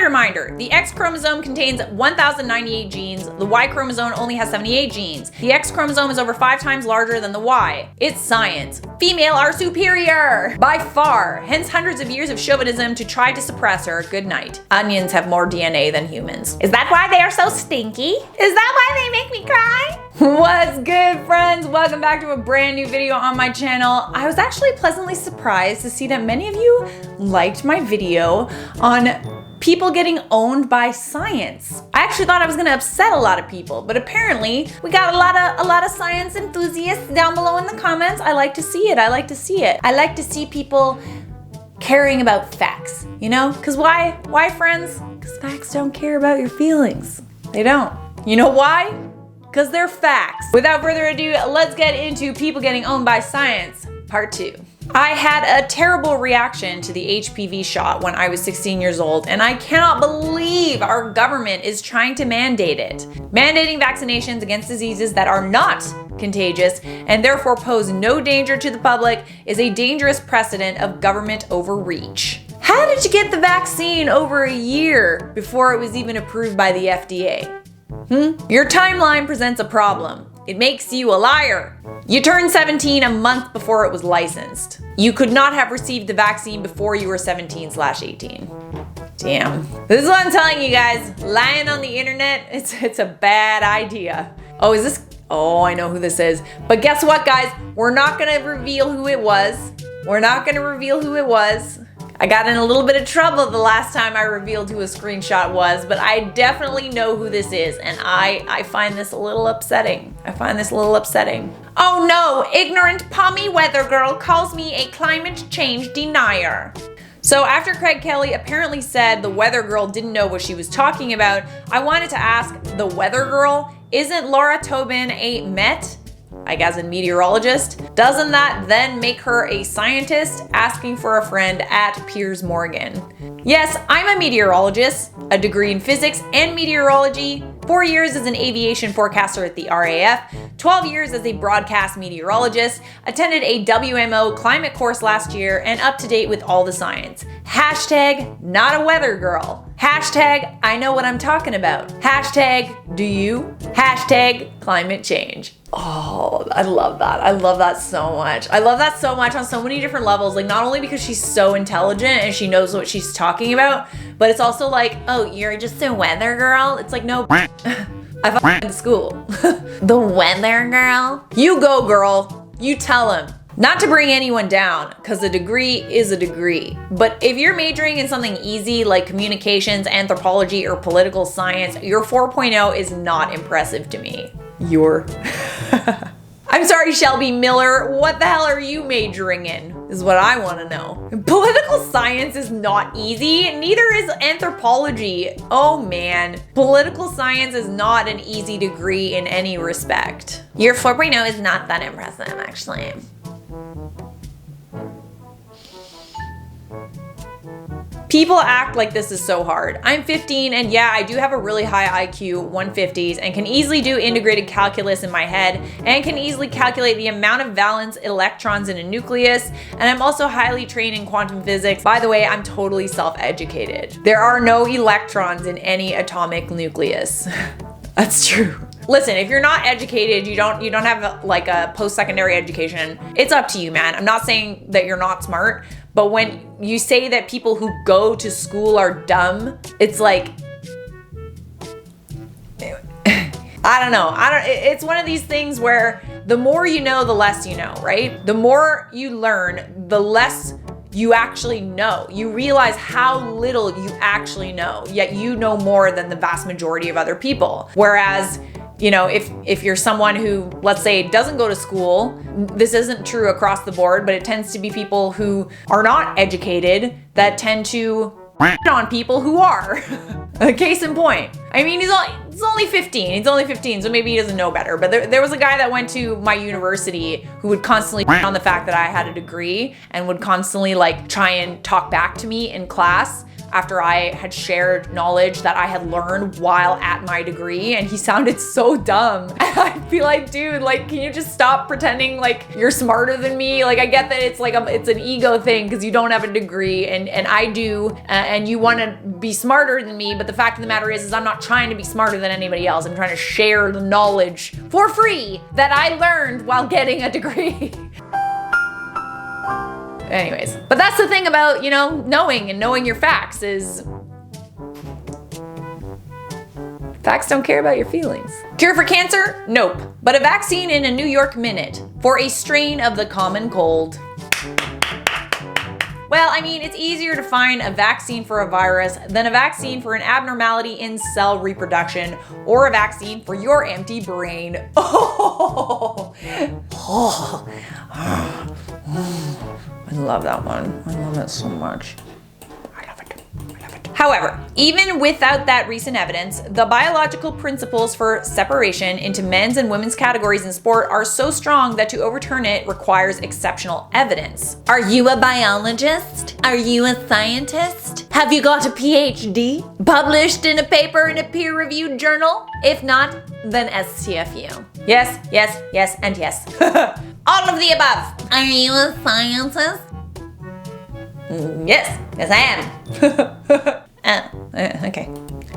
Friendly reminder, the X chromosome contains 1,098 genes, the Y chromosome only has 78 genes. The X chromosome is over 5 times larger than the Y. It's science. Female are superior! By far, hence hundreds of years of chauvinism to try to suppress her. Good night. Onions have more DNA than humans. Is that why they are so stinky? Is that why they make me cry? What's good, friends? Welcome back to a brand new video on my channel. I was actually pleasantly surprised to see that many of you liked my video on people getting owned by science. I actually thought I was gonna upset a lot of people, but apparently we got a lot of science enthusiasts down below in the comments. I like to see it. I like to see it. I like to see people caring about facts, you know? Cause why, friends? Cause facts don't care about your feelings. They don't. You know why? Cause they're facts. Without further ado, let's get into people getting owned by science, part 2. I had a terrible reaction to the HPV shot when I was 16 years old, and I cannot believe our government is trying to mandate it. Mandating vaccinations against diseases that are not contagious and therefore pose no danger to the public is a dangerous precedent of government overreach. How did you get the vaccine over a year before it was even approved by the FDA? Your timeline presents a problem. It makes you a liar. You turned 17 a month before it was licensed. You could not have received the vaccine before you were 17/18. Damn. This is what I'm telling you guys. Lying on the internet, it's a bad idea. Oh, is this? Oh, I know who this is. But guess what, guys? We're not gonna reveal who it was. We're not gonna reveal who it was. I got in a little bit of trouble the last time I revealed who a screenshot was, but I definitely know who this is, and I find this a little upsetting. I find this a little upsetting. Oh no, ignorant pommy weather girl calls me a climate change denier. So after Craig Kelly apparently said the weather girl didn't know what she was talking about, I wanted to ask the weather girl, isn't Laura Tobin a Met? I guess a meteorologist. Doesn't that then make her a scientist asking for a friend at Piers Morgan? Yes, I'm a meteorologist, a degree in physics and meteorology, 4 years as an aviation forecaster at the RAF, 12 years as a broadcast meteorologist, attended a WMO climate course last year, and up to date with all the science. Hashtag not a weather girl. Hashtag I know what I'm talking about. Hashtag do you? Hashtag climate change. Oh, I love that. I love that so much. I love that so much on so many different levels. Like, not only because she's so intelligent and she knows what she's talking about, but it's also like, oh, you're just a weather girl? It's like, no, I went to school. The weather girl? You go, girl. You tell him. Not to bring anyone down, because a degree is a degree. But if you're majoring in something easy like communications, anthropology, or political science, your 4.0 is not impressive to me. I'm sorry, Shelby Miller, what the hell are you majoring in? Is what I want to know. Political science is not easy, neither is anthropology. Oh man, political science is not an easy degree in any respect. Your 4.0 is not that impressive, actually. People act like this is so hard. I'm 15 and yeah, I do have a really high IQ, 150s, and can easily do integrated calculus in my head and can easily calculate the amount of valence electrons in a nucleus, and I'm also highly trained in quantum physics. By the way, I'm totally self-educated. There are no electrons in any atomic nucleus. That's true. Listen, if you're not educated, you don't have like a post-secondary education, it's up to you, man. I'm not saying that you're not smart, but when you say that people who go to school are dumb, it's like, I don't know. It's one of these things where the more you know, the less you know, right? The more you learn, the less you actually know. You realize how little you actually know, yet you know more than the vast majority of other people. Whereas, you know, if you're someone who, let's say, doesn't go to school, this isn't true across the board, but it tends to be people who are not educated that tend to on people who are. A case in point. I mean, he's only 15. He's only 15, so maybe he doesn't know better. But there was a guy that went to my university who would constantly on the fact that I had a degree and would constantly like try and talk back to me in class. after I had shared knowledge that I had learned while at my degree, and he sounded so dumb. And I'd be like, dude, like, can you just stop pretending like you're smarter than me? Like, I get that it's like it's an ego thing because you don't have a degree and I do, and you want to be smarter than me, but the fact of the matter is I'm not trying to be smarter than anybody else. I'm trying to share the knowledge for free that I learned while getting a degree. Anyways, but that's the thing about, you know, knowing your facts is facts don't care about your feelings. Cure for cancer? Nope. But a vaccine in a New York minute for a strain of the common cold. Well, I mean, it's easier to find a vaccine for a virus than a vaccine for an abnormality in cell reproduction or a vaccine for your empty brain. Oh. I love that one. I love it so much. I love it. However, even without that recent evidence, the biological principles for separation into men's and women's categories in sport are so strong that to overturn it requires exceptional evidence. Are you a biologist? Are you a scientist? Have you got a PhD? Published in a paper in a peer-reviewed journal? If not, then STFU. Yes, yes, yes, and yes. All of the above. Are you a scientist? Yes, yes I am. Okay.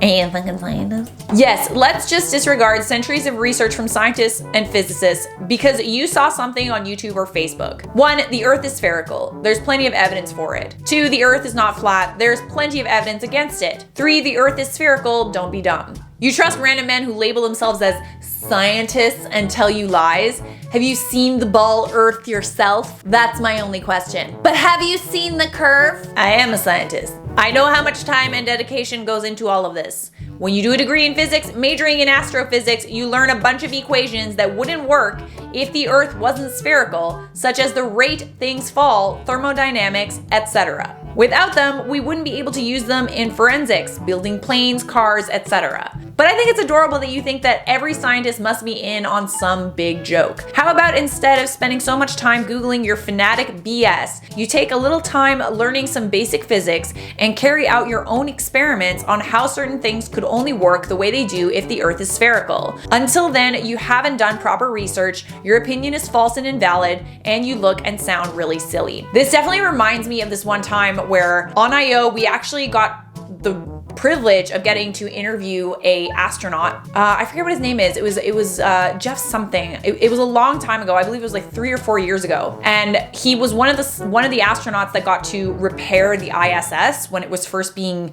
Are you a fucking scientist? Yes, let's just disregard centuries of research from scientists and physicists because you saw something on YouTube or Facebook. 1, the earth is spherical. There's plenty of evidence for it. 2, the earth is not flat. There's plenty of evidence against it. 3, the earth is spherical. Don't be dumb. You trust random men who label themselves as scientists and tell you lies? Have you seen the ball earth yourself? That's my only question. But have you seen the curve? I am a scientist. I know how much time and dedication goes into all of this. When you do a degree in physics, majoring in astrophysics, you learn a bunch of equations that wouldn't work if the earth wasn't spherical, such as the rate things fall, thermodynamics, etc. Without them, we wouldn't be able to use them in forensics, building planes, cars, etc. But I think it's adorable that you think that every scientist must be in on some big joke. How about instead of spending so much time Googling your fanatic BS, you take a little time learning some basic physics and carry out your own experiments on how certain things could only work the way they do if the earth is spherical. Until then, you haven't done proper research, your opinion is false and invalid, and you look and sound really silly. This definitely reminds me of this one time where on I.O. we actually got the privilege of getting to interview a astronaut. I forget what his name is. It was Jeff something. It was a long time ago. I believe it was like 3 or 4 years ago. And he was one of the astronauts that got to repair the ISS when it was first being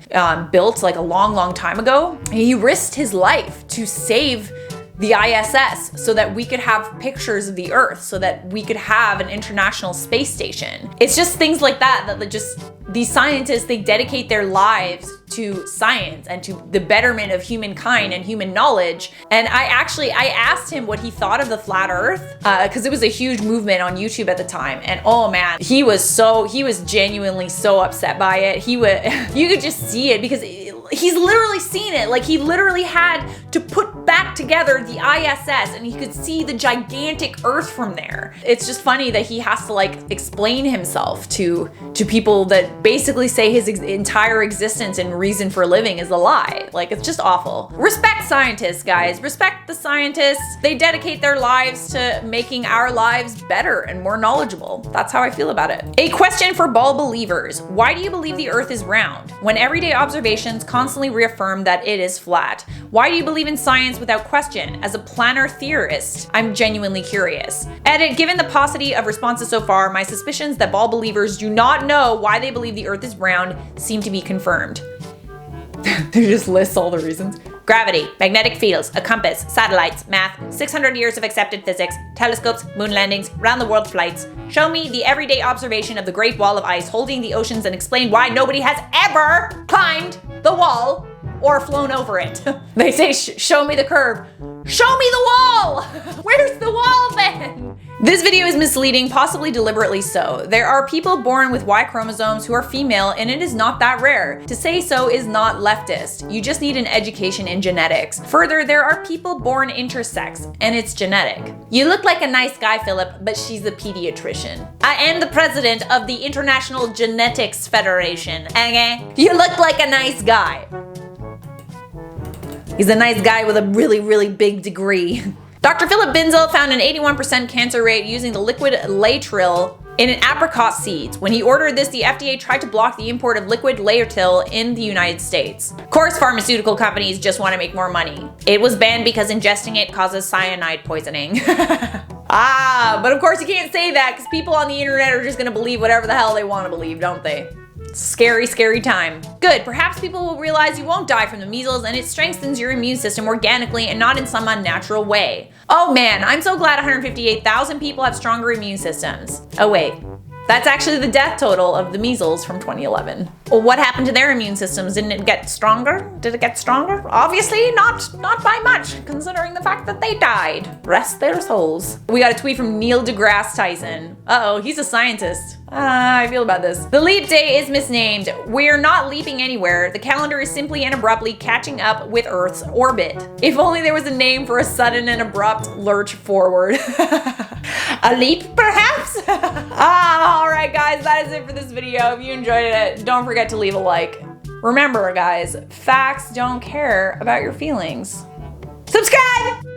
built like a long time ago. He risked his life to save the ISS so that we could have pictures of the Earth, so that we could have an international space station. It's just things like that just these scientists, they dedicate their lives to science and to the betterment of humankind and human knowledge. And I asked him what he thought of the flat earth, because it was a huge movement on YouTube at the time. And oh man, he was genuinely so upset by it. You could just see it because he's literally seen it. Like, he literally had to put back together the ISS and he could see the gigantic Earth from there. It's just funny that he has to like explain himself to people that basically say his entire existence and reason for living is a lie. Like, it's just awful. Respect scientists, guys. Respect the scientists. They dedicate their lives to making our lives better and more knowledgeable. That's how I feel about it. A question for ball believers. Why do you believe the Earth is round when everyday observations constantly reaffirm that it is flat? Why do you believe in science without question? As a planar theorist, I'm genuinely curious. Edit, given the paucity of responses so far, my suspicions that ball believers do not know why they believe the Earth is round seem to be confirmed. They just lists all the reasons. Gravity, magnetic fields, a compass, satellites, math, 600 years of accepted physics, telescopes, moon landings, round-the-world flights. Show me the everyday observation of the Great Wall of Ice holding the oceans and explain why nobody has ever climbed the wall or flown over it. They say, show me the curve. Show me the wall! Where's the wall then? This video is misleading, possibly deliberately so. There are people born with Y chromosomes who are female, and it is not that rare. To say so is not leftist. You just need an education in genetics. Further, there are people born intersex, and it's genetic. You look like a nice guy, Philip, but she's a pediatrician. I am the president of the International Genetics Federation, okay? You look like a nice guy. He's a nice guy with a really, really big degree. Dr. Philip Binzel found an 81% cancer rate using the liquid Laetrile in an apricot seeds. When he ordered this, the FDA tried to block the import of liquid Laetrile in the United States. Of course, pharmaceutical companies just want to make more money. It was banned because ingesting it causes cyanide poisoning. But of course you can't say that because people on the internet are just gonna believe whatever the hell they want to believe, don't they? Scary, scary time. Good, perhaps people will realize you won't die from the measles and it strengthens your immune system organically and not in some unnatural way. Oh man, I'm so glad 158,000 people have stronger immune systems. Oh wait, that's actually the death total of the measles from 2011. Well, what happened to their immune systems? Didn't it get stronger? Did it get stronger? Obviously not by much, considering the fact that they died. Rest their souls. We got a tweet from Neil deGrasse Tyson. Uh-oh, he's a scientist. I feel about this. The leap day is misnamed. We're not leaping anywhere. The calendar is simply and abruptly catching up with Earth's orbit. If only there was a name for a sudden and abrupt lurch forward. A leap, perhaps? Alright guys, that is it for this video. If you enjoyed it, don't forget to leave a like. Remember guys, facts don't care about your feelings. Subscribe!